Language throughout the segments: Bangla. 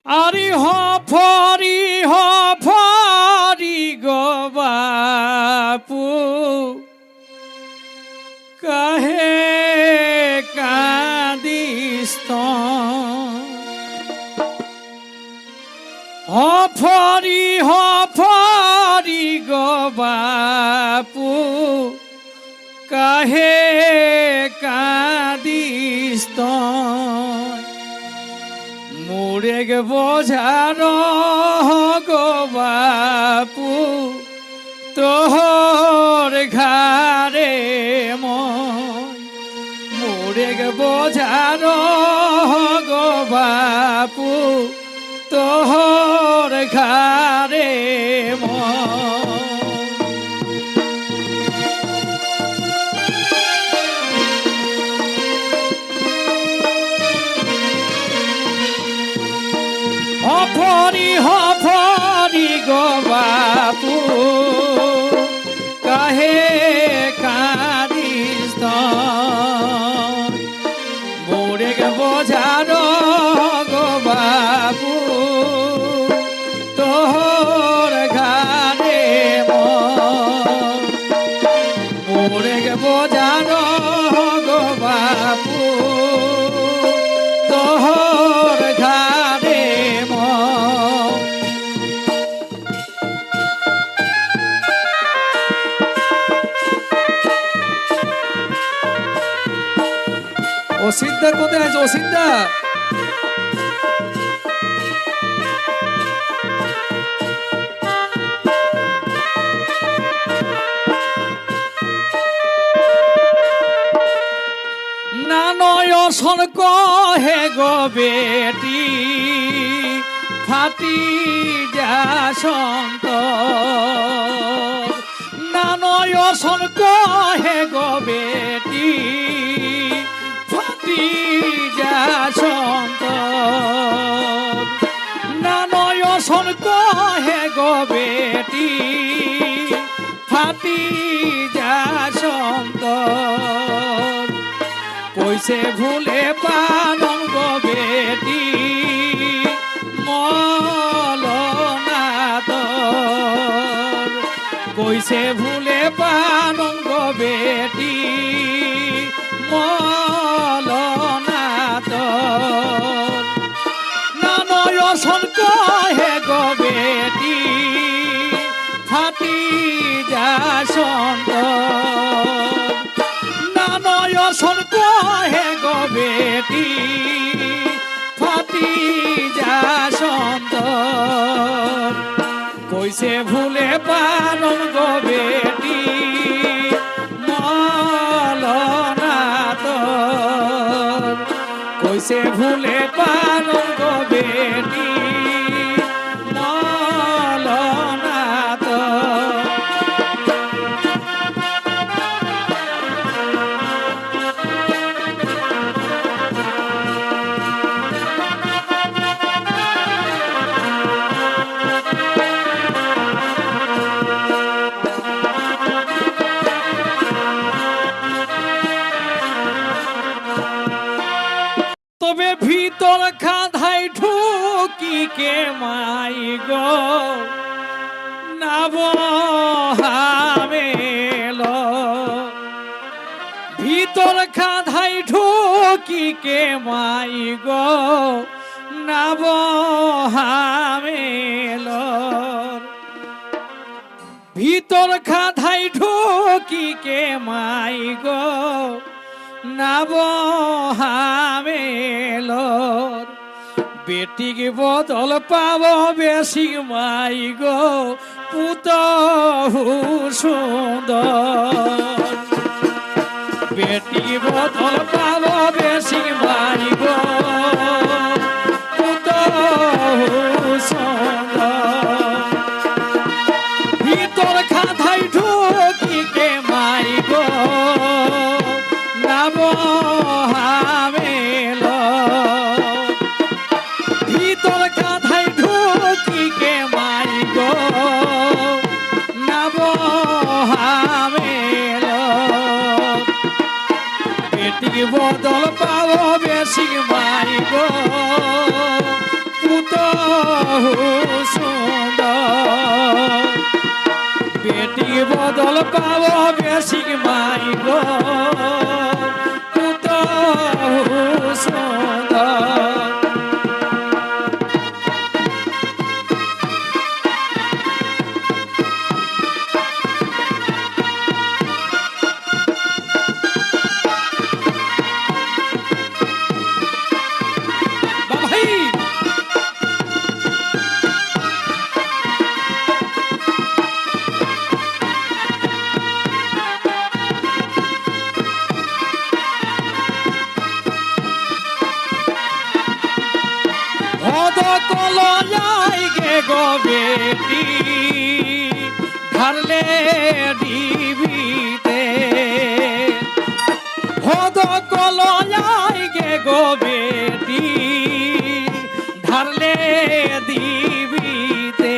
আরি হরি গো বাপু কাহে কাঁদিস হরি গো বাপু কাহে কাঁদিস মুরেগ বোঝার গো বাপু তোহর ঘাড়ে মুরেগ বোঝার গো বাপু তোহর ঘাড়ে হরি গো বাপু কাহে কাঁদিস মোরে বোঝার গো বাপু তোর ঘাড়ে মোরে বোঝার গো বাপু তোর ঘাড়ে অসিন্দা কোথায় আছে অসিন্দা? নানয়সন কহে গো বেটি ফাটি যা সন্ত নানয়সন কহে গো বেটি যা সন্ত নানয়সন কহে গো বেটি ফাটি যা সন্ত কইছে ভুলে পালন গো বেটি মলনাথ কইছে ভুলে পালন গো বেটি মলনাথ নানয়সন কহে গো বেটি ফাটি যা সন্ত নানয়সন কহে গো বেটি ফাটি যা সন্ত কইছে ভুলে পালন গো বেটি মলনাথ কইছে ভুলে পালন গো বেটি মলনাথ তবে ভিতর খাধাই ঢুকি কে মাই গো নাবহামেল ভিতর খাধাই ঢুকি কে মাই গো নাবহামেল ভিতর খাধাই ঢুকি কে মাই গো নাবহামেল বেটিকে বদল পাব বেশি মাই গো পুত সুন্দর বেটিকে বদল পাব বেশি মাই গো পুত সুন্দর ভিতর খাধাই ঢুকি কে মাই গো নাবহামেল ভিতর কাঁধাই ঢুকি কে মাই গো নাবহামেল বেটি বদল পাব বেশি মাই গো পুত বেশি মাই গো কত সুন্দর গো বেটি ধরলে ডিবিতে হদ কলয়াই গে গো বেটি ধরলে দিবিতে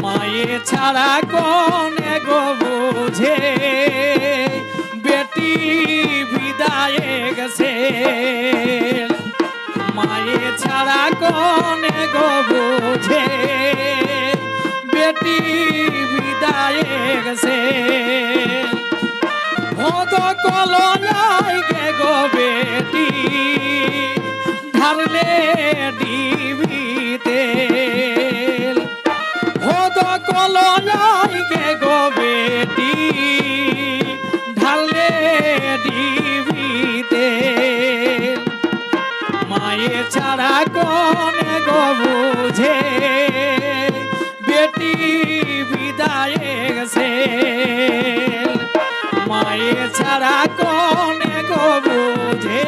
মায়ে ছাড়া কোনে গো বুঝে বেটি বিদায়ে গেছে মায়ে ছাড়া কোনে গো বুঝে বেটি বিদায়ে গেছে হদ কলয়াই গে গো বেটি ঢারলে ডিবিতে হদ কলয়াই গে গো বেটি ঢারলে ডিবিতে মায়ে ছাড়া কোনে গো বুঝে বেটি বিদায়ে গেছে মায়ে ছাড়া কোনে গো বুঝে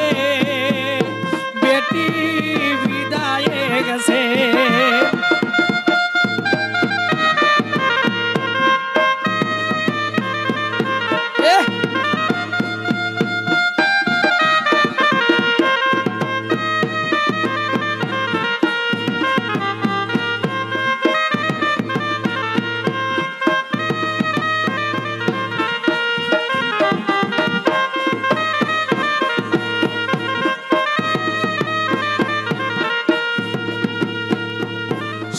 বেটি বিদায়ে গেছে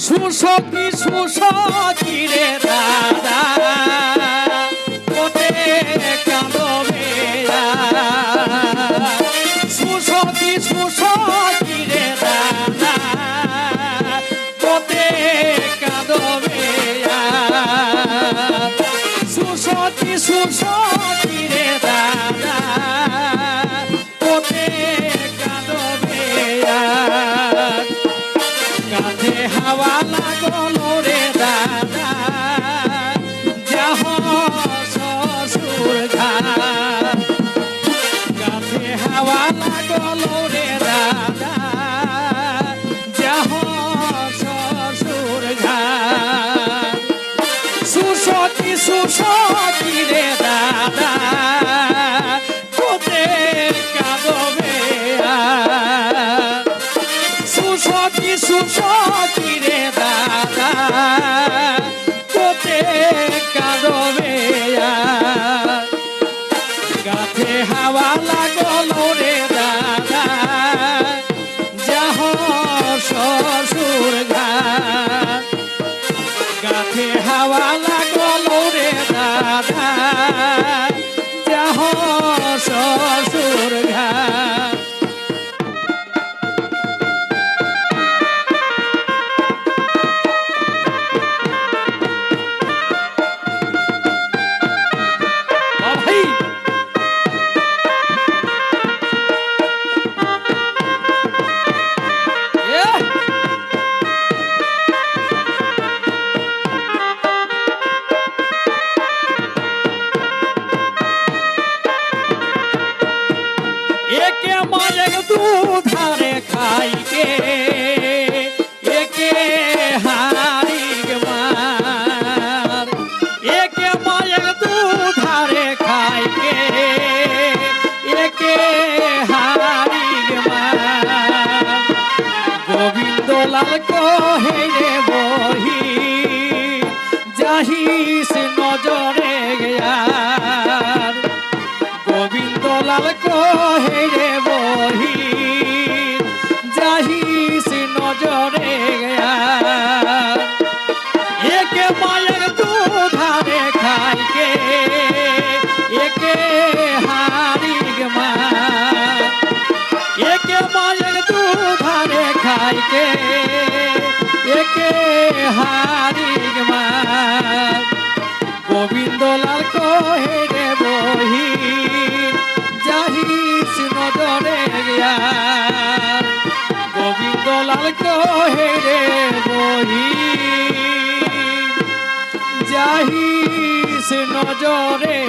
সুসখী সুসখী রে দাদা কোতে কাঁদবে সুসখী সুসখী রে দাদা কোতে কাঁদবে সুসখী সুসখী রে দাদা কোতে কাঁদবে কাঁধে হাওয়া লাগলো রে দাদা যাহ শ্বশুর ঘাট কাঁধে হাওয়া লাগলো রে দাদা যাহ শ্বশুর ঘাট সুসখী সুসখী রে দাদা কোতে কাঁদবে সুসখী সুসখী রে দাদা কোতে কাঁদবে গাছে হাওয়া লাগলো রে দাদা যাহ শ্বশুর ঘাট গাছে হাওয়া লাগলো রে দাদা যাহ শ্বশুর ঘাট एके मायक दूधारे खाई के एके हारी मार एके मायक दूधारे खाई के एके हारी मार गोविंद लाल को हे रे बही जाहिस नजरे गया गोविंद लाल को हे रे बही जाहिस नजरे गया एक मायर दूधारे खाई के রাহিস নজরে